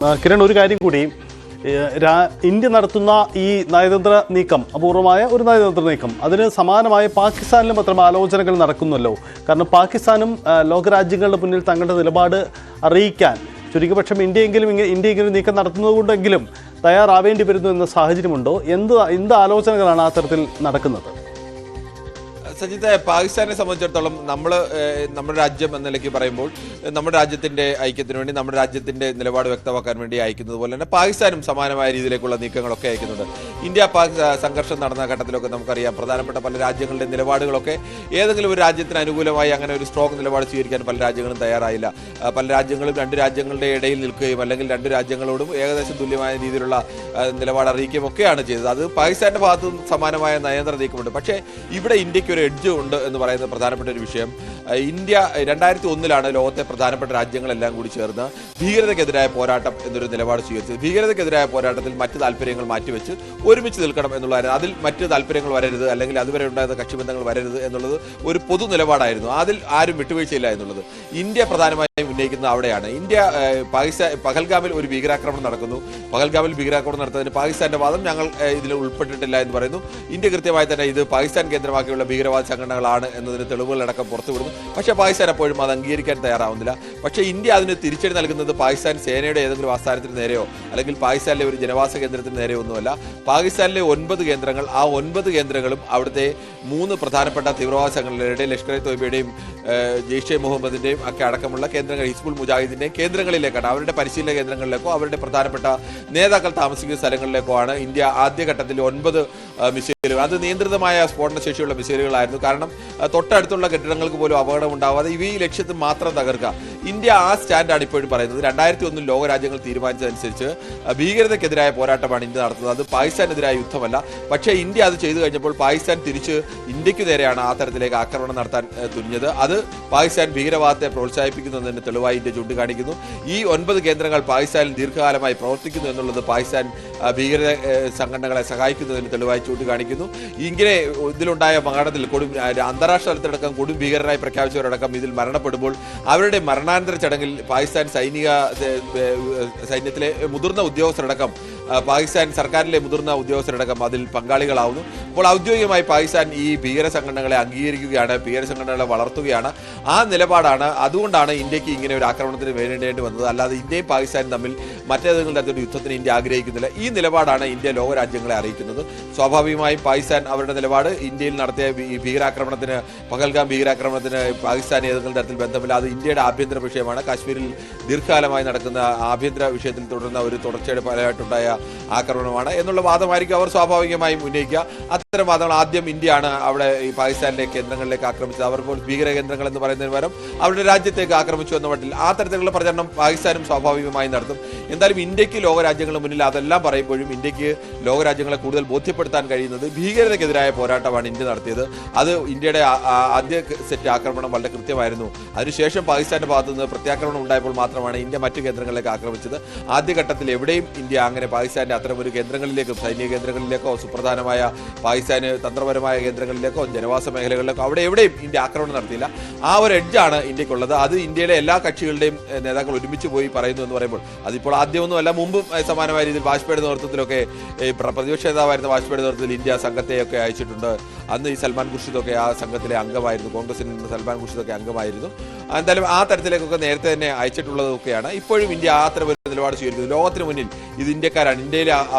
കിരൺ, ഒരു കാര്യം കൂടി, ഇന്ത്യ നടത്തുന്ന ഈ നയതന്ത്ര നീക്കം, അപൂർവമായ ഒരു നയതന്ത്ര നീക്കം, അതിന് സമാനമായ പാകിസ്ഥാനിലും അത്തരം ആലോചനകൾ നടക്കുന്നല്ലോ. കാരണം പാകിസ്ഥാനും ലോകരാജ്യങ്ങളുടെ മുന്നിൽ തങ്ങളുടെ നിലപാട് അറിയിക്കാൻ ചുരുക്കപക്ഷം ഇന്ത്യയെങ്കിലും നീക്കം നടത്തുന്നതുകൊണ്ടെങ്കിലും തയ്യാറാവേണ്ടി വരുന്നു എന്ന സാഹചര്യമുണ്ടോ? എന്ത് ആലോചനകളാണ് ആ തരത്തിൽ നടക്കുന്നത്? സജിത്ത്, പാകിസ്ഥാനെ സംബന്ധിച്ചിടത്തോളം നമ്മുടെ രാജ്യം എന്ന നിലയ്ക്ക് പറയുമ്പോൾ നമ്മുടെ രാജ്യത്തിന്റെ ഐക്യത്തിന് വേണ്ടി, നമ്മുടെ രാജ്യത്തിന്റെ നിലപാട് വ്യക്തമാക്കാൻ വേണ്ടി അയക്കുന്നത് പോലെ തന്നെ പാകിസ്ഥാനും സമാനമായ രീതിയിലേക്കുള്ള നീക്കങ്ങളൊക്കെ അയക്കുന്നുണ്ട്. ഇന്ത്യ പാക് സംഘർഷം നടന്ന ഘട്ടത്തിലൊക്കെ നമുക്കറിയാം, പ്രധാനപ്പെട്ട പല രാജ്യങ്ങളുടെ നിലപാടുകളൊക്കെ ഏതെങ്കിലും ഒരു രാജ്യത്തിന് അനുകൂലമായി അങ്ങനെ ഒരു സ്ട്രോങ് നിലപാട് സ്വീകരിക്കാൻ പല രാജ്യങ്ങളും തയ്യാറായില്ല. പല രാജ്യങ്ങളും രണ്ട് രാജ്യങ്ങളുടെ ഇടയിൽ നിൽക്കുകയും അല്ലെങ്കിൽ രണ്ട് രാജ്യങ്ങളോടും ഏകദേശം തുല്യമായ രീതിയിലുള്ള നിലപാട് അറിയിക്കുകയും ഒക്കെയാണ് ചെയ്തത്. അത് പാകിസ്ഥാന്റെ ഭാഗത്തും സമാനമായ നയതന്ത്ര നീക്കമുണ്ട്. പക്ഷേ ഇവിടെ ഇന്ത്യക്ക് ഒരു എഡ്ജ് ഉണ്ട് എന്ന് പറയുന്നത് പ്രധാനപ്പെട്ട ഒരു വിഷയം. ഇന്ത്യ 2001 ലോകത്തെ പ്രധാനപ്പെട്ട രാജ്യങ്ങളെല്ലാം കൂടി ചേർന്ന് ഭീകരതയ്ക്കെതിരായ പോരാട്ടം എന്നൊരു നിലപാട് സ്വീകരിച്ചത്. ഭീകരതയ്ക്കെതിരായ പോരാട്ടത്തിൽ മറ്റ് താല്പര്യങ്ങൾ മാറ്റിവെച്ച് ഒരുമിച്ച് നിൽക്കണം എന്നുള്ളതായിരുന്നു. അതിൽ മറ്റ് താല്പര്യങ്ങൾ വരരുത്, അല്ലെങ്കിൽ അതുവരെ ഉണ്ടായിരുന്ന കക്ഷിബന്ധങ്ങൾ വരരുത് എന്നുള്ളത് ഒരു പൊതു നിലപാടായിരുന്നു. അതിൽ ആരും വിട്ടുവീഴ്ചയില്ല എന്നുള്ളത് ഇന്ത്യ പ്രധാനമായും ഉന്നയിക്കുന്നത് അവിടെയാണ്. ഇന്ത്യ പഹൽഗാമിൽ ഒരു ഭീകരാക്രമണം നടക്കുന്നു. പഹൽഗാമിൽ ഭീകരാക്രമണം നടത്തുന്നതിന് പാകിസ്ഥാന്റെ വാദം ഞങ്ങൾ ഇതിൽ ഉൾപ്പെട്ടിട്ടില്ല എന്ന് പറയുന്നു. ഇന്ത്യ കൃത്യമായി തന്നെ ഇത് പാകിസ്ഥാൻ കേന്ദ്രമാക്കിയുള്ള ഭീകരവാദ സംഘടനകളാണ് എന്നതിന് തെളിവുകളടക്കം പുറത്തുവിടുന്നു. പക്ഷേ പാകിസ്ഥാൻ എപ്പോഴും അത് അംഗീകരിക്കാൻ തയ്യാറാവുന്നില്ല. പക്ഷേ ഇന്ത്യ അതിന് തിരിച്ചടി നൽകുന്നത് പാകിസ്ഥാൻ സേനയുടെ ഏതെങ്കിലും ആസ്ഥാനത്തിന് നേരെയോ അല്ലെങ്കിൽ പാകിസ്ഥാനിലെ ഒരു ജനവാസ കേന്ദ്രത്തിന് നേരെയോ ഒന്നുമല്ല. പാകിസ്ഥാനിലെ 9 കേന്ദ്രങ്ങൾ, ആ 9 കേന്ദ്രങ്ങളും അവിടുത്തെ 3 പ്രധാനപ്പെട്ട തീവ്രവാദ സംഘടനകളുടെ ലഷ്കർ ഇ തോയ്ബയുടെയും ജെയ്ഷെ മുഹമ്മദിന്റെയും ഒക്കെ അടക്കമുള്ള കേന്ദ്രങ്ങൾ, ഹിസ്ബുൾ മുജാഹിദിന്റെയും കേന്ദ്രങ്ങളിലേക്കാണ്, അവരുടെ പരിശീലന കേന്ദ്രങ്ങളിലേക്കോ അവരുടെ പ്രധാനപ്പെട്ട നേതാക്കൾ താമസിക്കുന്ന സ്ഥലങ്ങളിലേക്കോ ആണ് ഇന്ത്യ ആദ്യഘട്ടത്തിൽ 9 മിസൈലുകൾ, അത് നിയന്ത്രിതമായ സ്ഫോടനശേഷിയുള്ള മിസൈലുകളായിരുന്നു. കാരണം തൊട്ടടുത്തുള്ള കെട്ടിടങ്ങൾക്ക് പോലും അപകടം ഉണ്ടാവാതെ ഇവ ഈ ലക്ഷ്യത്തിൽ മാത്രം തകർക്കുക. ഇന്ത്യ ആ സ്റ്റാൻഡാണ് ഇപ്പോഴും പറയുന്നത്. 2001 ലോകരാജ്യങ്ങൾ തീരുമാനിച്ചതനുസരിച്ച് ഭീകരതയ്ക്കെതിരായ പോരാട്ടമാണ് ഇന്ത്യ നടത്തുന്നത്. അത് പാകിസ്ഥാനെതിരായ യുദ്ധമല്ല. പക്ഷേ ഇന്ത്യ അത് ചെയ്തു കഴിഞ്ഞപ്പോൾ പാകിസ്ഥാൻ തിരിച്ച് ഇന്ത്യക്ക് നേരെയാണ് ആ തരത്തിലേക്ക് ആക്രമണം നടത്താൻ തുനിഞ്ഞത്. അത് പാകിസ്ഥാൻ ഭീകരവാദത്തെ പ്രോത്സാഹിപ്പിക്കുന്നതിന് തെളിവായി ഇന്ത്യ ചൂണ്ടിക്കാണിക്കുന്നു. ഈ 9 കേന്ദ്രങ്ങൾ പാകിസ്ഥാനിൽ ദീർഘകാലമായി പ്രവർത്തിക്കുന്നു എന്നുള്ളത് പാകിസ്ഥാൻ ഭീകര സംഘടനകളെ സഹായിക്കുന്നതിന് തെളിവായി ചൂണ്ടിക്കാണിക്കുന്നു. ഇങ്ങനെ ഇതിലുണ്ടായ അപകടത്തിൽ അന്താരാഷ്ട്ര തലത്തിലടക്കം കൊടും ഭീകരരായി പ്രഖ്യാപിച്ചവരടക്കം ഇതിൽ മരണപ്പെടുമ്പോൾ അവരുടെ മരണാനന്തര ചടങ്ങിൽ പാകിസ്ഥാൻ സൈന്യത്തിലെ മുതിർന്ന ഉദ്യോഗസ്ഥരടക്കം, പാകിസ്ഥാൻ സർക്കാരിലെ മുതിർന്ന ഉദ്യോഗസ്ഥരടക്കം അതിൽ പങ്കാളികളാവുന്നു. അപ്പോൾ ഔദ്യോഗികമായി പാകിസ്ഥാൻ ഈ ഭീകര സംഘടനകളെ അംഗീകരിക്കുകയാണ്, ഭീകര സംഘടനകളെ വളർത്തുകയാണ്. ആ നിലപാടാണ്. അതുകൊണ്ടാണ് ഇന്ത്യക്ക് ഇങ്ങനെ ഒരു ആക്രമണത്തിന് വേണ്ടേണ്ടി വന്നത്. അല്ലാതെ ഇന്ത്യയും പാകിസ്ഥാനും തമ്മിൽ മറ്റേതെങ്കിലും തരത്തിലുള്ള യുദ്ധത്തിന് ഇന്ത്യ ആഗ്രഹിക്കുന്നില്ല. ഈ നിലപാടാണ് ഇന്ത്യ ലോകരാജ്യങ്ങളെ അറിയിക്കുന്നത്. സ്വാഭാവികമായും പാകിസ്ഥാൻ അവരുടെ നിലപാട്, ഇന്ത്യയിൽ നടത്തിയ ഈ ഭീകരാക്രമണത്തിന്, പഹൽഗാം ഭീകരാക്രമണത്തിന് പാകിസ്ഥാൻ ഏതെങ്കിലും തരത്തിൽ ബന്ധമില്ല, അത് ഇന്ത്യയുടെ ആഭ്യന്തര വിഷയമാണ്. കാശ്മീരിൽ ദീർഘകാലമായി നടക്കുന്ന ആഭ്യന്തര വിഷയത്തിൽ തുടരുന്ന ഒരു തുടർച്ചയുടെ ഫലമായിട്ടുണ്ടായ ആക്രമണമാണ് എന്നുള്ള വാദമായിരിക്കും അവർ സ്വാഭാവികമായും ഉന്നയിക്കുക. അത്തരം വാദങ്ങൾ ആദ്യം ഇന്ത്യയാണ് അവിടെ ഈ പാകിസ്ഥാനിലെ കേന്ദ്രങ്ങളിലേക്ക് ആക്രമിച്ചത്. അവർ ഭീകര കേന്ദ്രങ്ങൾ എന്ന് പറയുന്നതിന് പകരം അവരുടെ രാജ്യത്തേക്ക് ആക്രമിച്ചു എന്ന മട്ടിൽ ആ തരത്തിലുള്ള പ്രചരണം പാകിസ്ഥാനും സ്വാഭാവികമായി നടത്തും. എന്തായാലും ഇന്ത്യക്ക് ലോകരാജ്യങ്ങളുടെ മുന്നിൽ അതെല്ലാം പറയുമ്പോഴും ഇന്ത്യക്ക് ലോകരാജ്യങ്ങളെ കൂടുതൽ ബോധ്യപ്പെടുത്താൻ കഴിയുന്നത് ഭീകരതയ്ക്കെതിരായ പോരാട്ടമാണ് ഇന്ത്യ നടത്തിയത്. അത് ഇന്ത്യയുടെ ആദ്യ സെറ്റ് ആക്രമണം വളരെ കൃത്യമായിരുന്നു. അതിനുശേഷം പാകിസ്ഥാന്റെ ഭാഗത്തു നിന്ന് പ്രത്യാക്രമണം ഉണ്ടായപ്പോൾ മാത്രമാണ് ഇന്ത്യ മറ്റു കേന്ദ്രങ്ങളിലേക്ക് ആക്രമിച്ചത്. ആദ്യഘട്ടത്തിൽ എവിടെയും ഇന്ത്യ അങ്ങനെ പാകിസ്ഥാന്റെ അത്തരമൊരു കേന്ദ്രങ്ങളിലേക്കും, സൈനിക കേന്ദ്രങ്ങളിലേക്കോ, സുപ്രധാനമായ പാകിസ്ഥാന് തന്ത്രപരമായ കേന്ദ്രങ്ങളിലേക്കോ, ജനവാസ മേഖലകളിലേക്കോ അവിടെ എവിടെയും ഇന്ത്യ ആക്രമണം നടത്തിയില്ല. ആ ഒരു എഡ്ജാണ് ഇന്ത്യക്കുള്ളത്. അത് ഇന്ത്യയിലെ എല്ലാ കക്ഷികളുടെയും നേതാക്കൾ ഒരുമിച്ച് പോയി പറയുന്നു എന്ന് പറയുമ്പോൾ അതിപ്പോൾ ആദ്യമൊന്നുമല്ല, മുമ്പും സമാനമായ രീതിയിൽ വാജ്പേയിയുടെ നേതൃത്വത്തിലൊക്കെ പ്രതിപക്ഷ നേതാവായിരുന്ന വാജ്പേയിയുടെ നേതൃത്വത്തിൽ ഇന്ത്യ സംഘത്തെയൊക്കെ അയച്ചിട്ടുണ്ട്. അന്ന് ഈ സൽമാൻ ഖുർഷിദൊക്കെ ആ സംഘത്തിലെ അംഗമായിരുന്നു. കോൺഗ്രസിൽ നിന്ന് സൽമാൻ ഖുർഷിദൊക്കെ അംഗമായിരുന്നു. എന്തായാലും ആ തരത്തിലേക്കൊക്കെ നേരത്തെ തന്നെ അയച്ചിട്ടുള്ളതൊക്കെയാണ്. ഇപ്പോഴും ഇന്ത്യ ആ തരം നിലപാട് സ്വീകരിക്കുന്നത്. ലോകത്തിന് മുന്നിൽ ഇത് ഇന്ത്യക്കാരാണ്, ഇന്ത്യയിലെ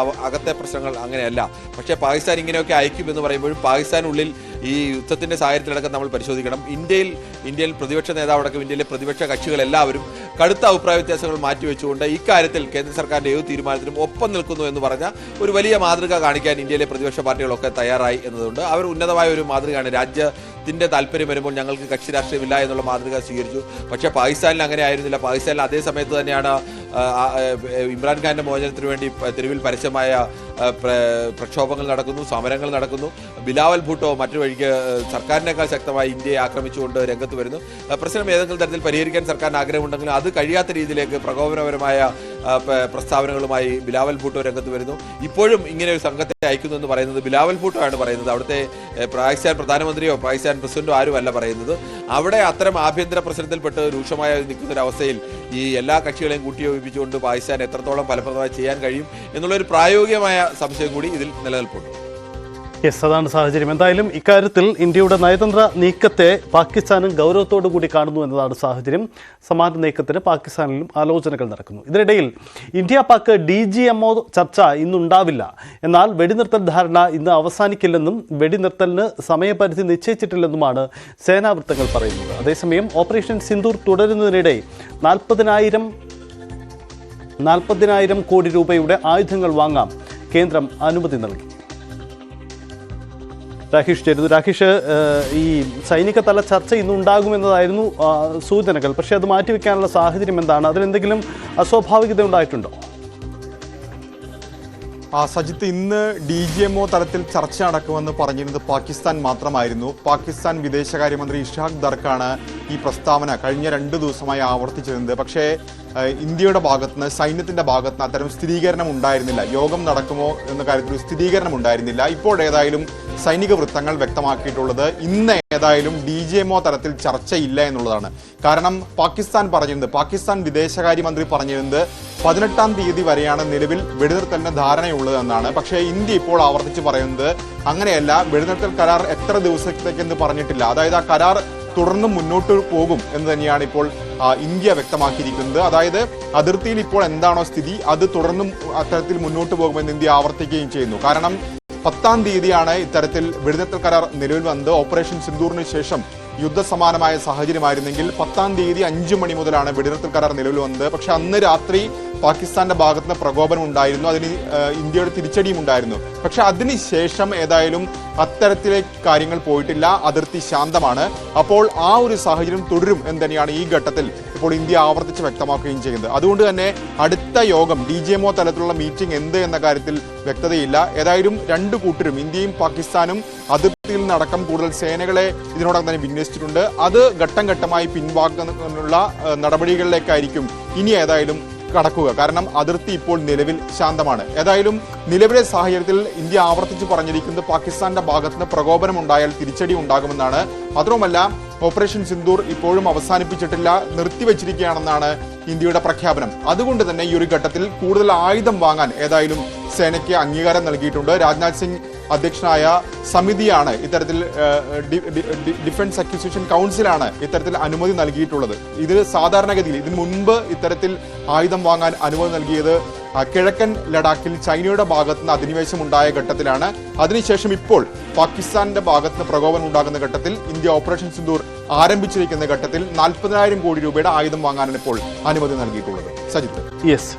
അകത്തെ പ്രശ്നങ്ങൾ അങ്ങനെയല്ല. പക്ഷേ പാകിസ്ഥാൻ ഇങ്ങനെയൊക്കെ അയക്കുമെന്ന് പറയുമ്പോഴും പാകിസ്ഥാനുള്ളിൽ ഈ യുദ്ധത്തിന്റെ സാഹചര്യത്തിലടക്കം നമ്മൾ പരിശോധിക്കണം. ഇന്ത്യയിൽ പ്രതിപക്ഷ നേതാവടക്കം ഇന്ത്യയിലെ പ്രതിപക്ഷ കക്ഷികളെല്ലാവരും കടുത്ത അഭിപ്രായ വ്യത്യാസങ്ങൾ മാറ്റിവെച്ചുകൊണ്ട് ഇക്കാര്യത്തിൽ കേന്ദ്ര സർക്കാരിന്റെ ഏത് തീരുമാനത്തിനും ഒപ്പം നിൽക്കുന്നു എന്ന് പറഞ്ഞ ഒരു വലിയ മാതൃക കാണിക്കാൻ ഇന്ത്യയിലെ പ്രതിപക്ഷ പാർട്ടികളൊക്കെ തയ്യാറായി എന്നതുകൊണ്ട് അവർ ഉന്നതമായ ഒരു മാതൃകയാണ്. രാജ്യത്തിന്റെ താല്പര്യം വരുമ്പോൾ ഞങ്ങൾക്ക് കക്ഷി രാഷ്ട്രീയമില്ല എന്നുള്ള മാതൃക സ്വീകരിച്ചു. പക്ഷേ പാകിസ്ഥാനിൽ അങ്ങനെ ആയിരുന്നില്ല. പാകിസ്ഥാനിൽ അതേ സമയത്ത് തന്നെയാണ് ഇമ്രാൻഖാന്റെ മോചനത്തിന് വേണ്ടി തെരുവിൽ പരസ്യമായ പ്രക്ഷോഭങ്ങൾ നടക്കുന്നു, സമരങ്ങൾ നടക്കുന്നു. ബിലാവൽ ഭൂട്ടോ മറ്റു വഴിക്ക് സർക്കാരിനേക്കാൾ ശക്തമായി ഇന്ത്യയെ ആക്രമിച്ചുകൊണ്ട് രംഗത്ത് വരുന്നു. പ്രശ്നം ഏതെങ്കിലും തരത്തിൽ പരിഹരിക്കാൻ സർക്കാരിന് ആഗ്രഹമുണ്ടെങ്കിലും അത് കഴിയാത്ത രീതിയിലേക്ക് പ്രകോപനപരമായ പ്രസ്താവനകളുമായി ബിലാവൽ ഭൂട്ടോ രംഗത്ത് വരുന്നു. ഇപ്പോഴും ഇങ്ങനെ ഒരു സംഘത്തെ അയക്കുന്നു എന്ന് പറയുന്നത് ബിലാവൽ ഭൂട്ടോ ആണ് പറയുന്നത്. അവിടുത്തെ പാകിസ്ഥാൻ പ്രധാനമന്ത്രിയോ പാകിസ്ഥാൻ പ്രസിഡന്റോ ആരുമല്ല പറയുന്നത്. അവിടെ അത്തരം ആഭ്യന്തര പ്രശ്നത്തിൽപ്പെട്ട് രൂക്ഷമായി നിൽക്കുന്ന ഒരു അവസ്ഥയിൽ ഈ എല്ലാ കക്ഷികളെയും കൂട്ടിയോജിപ്പിച്ചുകൊണ്ട് പാകിസ്ഥാൻ എത്രത്തോളം ഫലപ്രദമായി ചെയ്യാൻ കഴിയും എന്നുള്ളൊരു പ്രായോഗികമായ സംശയം കൂടി ഇതിൽ നിലനിൽപ്പുണ്ട്. യെസ്, അതാണ് സാഹചര്യം. എന്തായാലും ഇക്കാര്യത്തിൽ ഇന്ത്യയുടെ നയതന്ത്ര നീക്കത്തെ പാകിസ്ഥാനും ഗൗരവത്തോടു കൂടി കാണുന്നു എന്നതാണ് സാഹചര്യം. സമാന നീക്കത്തിന് പാകിസ്ഥാനിലും ആലോചനകൾ നടക്കുന്നു. ഇതിനിടയിൽ ഇന്ത്യ പാക് DGMO ചർച്ച ഇന്നുണ്ടാവില്ല, എന്നാൽ വെടിനിർത്തൽ ധാരണ ഇന്ന് അവസാനിക്കില്ലെന്നും വെടിനിർത്തലിന് സമയപരിധി നിശ്ചയിച്ചിട്ടില്ലെന്നുമാണ് സേനാ വൃത്തങ്ങൾ പറയുന്നത്. അതേസമയം ഓപ്പറേഷൻ സിന്ദൂർ തുടരുന്നതിനിടെ 40,000 കോടി രൂപയുടെ ആയുധങ്ങൾ വാങ്ങാൻ കേന്ദ്രം അനുമതി നൽകി. രാകേഷ് ചേരുന്നു. രാകേഷ്, ഈ സൈനിക തല ചർച്ച ഇന്നുണ്ടാകുമെന്നതായിരുന്നു സൂചനകൾ. പക്ഷേ അത് മാറ്റിവെക്കാനുള്ള സാഹചര്യം എന്താണ്? അതിലെന്തെങ്കിലും അസ്വാഭാവികത ഉണ്ടായിട്ടുണ്ടോ? സജിത്ത്, ഇന്ന് DGMO തലത്തിൽ ചർച്ച നടക്കുമെന്ന് പറഞ്ഞിരുന്നത് പാകിസ്ഥാൻ മാത്രമായിരുന്നു. പാകിസ്ഥാൻ വിദേശകാര്യമന്ത്രി ഇഷാഖ് ദർക്കാണ് ഈ പ്രസ്താവന കഴിഞ്ഞ 2 ദിവസമായി ആവർത്തിച്ചിരുന്നത്. പക്ഷേ ഇന്ത്യയുടെ ഭാഗത്തുനിന്ന്, സൈന്യത്തിന്റെ ഭാഗത്തുനിന്ന് അത്തരം സ്ഥിരീകരണം ഉണ്ടായിരുന്നില്ല. യോഗം നടക്കുമോ എന്ന കാര്യത്തിൽ സ്ഥിരീകരണം ഉണ്ടായിരുന്നില്ല. ഇപ്പോൾ ഏതായാലും സൈനിക വൃത്തങ്ങൾ വ്യക്തമാക്കിയിട്ടുള്ളത് ഇന്ന് ഏതായാലും DGMO തലത്തിൽ ചർച്ചയില്ല എന്നുള്ളതാണ്. കാരണം പാകിസ്ഥാൻ വിദേശകാര്യമന്ത്രി പറഞ്ഞിരുന്നത് 18-ാം തീയതി വരെയാണ് നിലവിൽ വെടിനിർത്തലിന് ധാരണയുള്ളത് എന്നാണ്. പക്ഷേ ഇന്ത്യ ഇപ്പോൾ ആവർത്തിച്ച് പറയുന്നത് അങ്ങനെയല്ല, വെടിനിർത്തൽ കരാർ എത്ര ദിവസത്തേക്കെന്ന് പറഞ്ഞിട്ടില്ല. അതായത് ആ കരാർ തുടർന്ന് മുന്നോട്ട് പോകും എന്ന് തന്നെയാണ് ഇപ്പോൾ ഇന്ത്യ വ്യക്തമാക്കിയിരിക്കുന്നത്. അതായത് അതിർത്തിയിൽ ഇപ്പോൾ എന്താണോ സ്ഥിതി അത് തുടർന്നും അത്തരത്തിൽ മുന്നോട്ട് പോകുമെന്ന് ഇന്ത്യ ആവർത്തിക്കുകയും ചെയ്യുന്നു. കാരണം 10-ാം തീയതിയാണ് ഇത്തരത്തിൽ വെടിനിർത്തൽ കരാർ നിലവിൽ വന്നത്. ഓപ്പറേഷൻ സിന്ദൂറിന് ശേഷം യുദ്ധസമാനമായ സാഹചര്യമായിരുന്നെങ്കിൽ 10-ാം തീയതി 5 മണി മുതലാണ് വെടിനിർത്തൽ കരാർ നിലവിൽ വന്നത്. പക്ഷെ അന്ന് രാത്രി പാകിസ്ഥാന്റെ ഭാഗത്തുനിന്ന് പ്രകോപനം ഉണ്ടായിരുന്നു, അതിന് ഇന്ത്യയുടെ തിരിച്ചടിയും ഉണ്ടായിരുന്നു. പക്ഷെ അതിനുശേഷം ഏതായാലും അത്തരത്തിലെ കാര്യങ്ങൾ പോയിട്ടില്ല, അതിർത്തി ശാന്തമാണ്. അപ്പോൾ ആ ഒരു സാഹചര്യം തുടരും എന്ന് തന്നെയാണ് ഈ ഘട്ടത്തിൽ ഇപ്പോൾ ഇന്ത്യ ആവർത്തിച്ച് വ്യക്തമാക്കുകയും ചെയ്യുന്നത്. അതുകൊണ്ട് തന്നെ അടുത്ത യോഗം DGMO തലത്തിലുള്ള മീറ്റിംഗ് എന്ത് എന്ന കാര്യത്തിൽ വ്യക്തതയില്ല. ഏതായാലും 2 കൂട്ടരും, ഇന്ത്യയും പാകിസ്ഥാനും അതിർത്തിയിൽ നിന്നടക്കം കൂടുതൽ സേനകളെ ഇതിനോടകം തന്നെ വിന്യസിച്ചിട്ടുണ്ട്. അത് ഘട്ടം ഘട്ടമായി പിൻവാങ്ങുന്നതിനുള്ള നടപടികളിലേക്കായിരിക്കും ഇനി ഏതായാലും കടക്കുക. കാരണം അതിർത്തി ഇപ്പോൾ നിലവിൽ ശാന്തമാണ്. ഏതായാലും നിലവിലെ സാഹചര്യത്തിൽ ഇന്ത്യ ആവർത്തിച്ച് പറഞ്ഞിരിക്കുന്നത് പാകിസ്ഥാന്റെ ഭാഗത്തുനിന്ന് പ്രകോപനം ഉണ്ടായാൽ തിരിച്ചടി ഉണ്ടാകുമെന്നാണ്. മാത്രവുമല്ല, ഓപ്പറേഷൻ സിന്ദൂർ ഇപ്പോഴും അവസാനിപ്പിച്ചിട്ടില്ല, നിർത്തിവെച്ചിരിക്കുകയാണെന്നാണ് ഇന്ത്യയുടെ പ്രഖ്യാപനം. അതുകൊണ്ട് തന്നെ ഈ ഒരു ഘട്ടത്തിൽ കൂടുതൽ ആയുധം വാങ്ങാൻ ഏതായാലും സേനയ്ക്ക് അംഗീകാരം നൽകിയിട്ടുണ്ട്. രാജ്നാഥ് സിംഗ് അധ്യക്ഷനായ സമിതിയാണ് ഇത്തരത്തിൽ, ഡിഫൻസ് അക്വിസിഷൻ കൗൺസിലാണ് ഇത്തരത്തിൽ അനുമതി നൽകിയിട്ടുള്ളത്. ഇത് സാധാരണഗതിയിൽ ഇതിനു മുൻപ് ഇത്തരത്തിൽ ആയുധം വാങ്ങാൻ അനുമതി നൽകിയത് കിഴക്കൻ ലഡാക്കിൽ ചൈനയുടെ ഭാഗത്തുനിന്ന് അധിനിവേശം ഉണ്ടായ ഘട്ടത്തിലാണ്. അതിനുശേഷം ഇപ്പോൾ പാകിസ്ഥാന്റെ ഭാഗത്തുനിന്ന് പ്രകോപനം ഉണ്ടാകുന്ന ഘട്ടത്തിൽ ഇന്ത്യ ഓപ്പറേഷൻ സിന്ദൂർ ആരംഭിച്ചിരിക്കുന്ന ഘട്ടത്തിൽ 40,000 കോടി രൂപയുടെ ആയുധം വാങ്ങാനാണ് ഇപ്പോൾ അനുമതി നൽകിയിട്ടുള്ളത്. സജിത്ത്. യെസ്.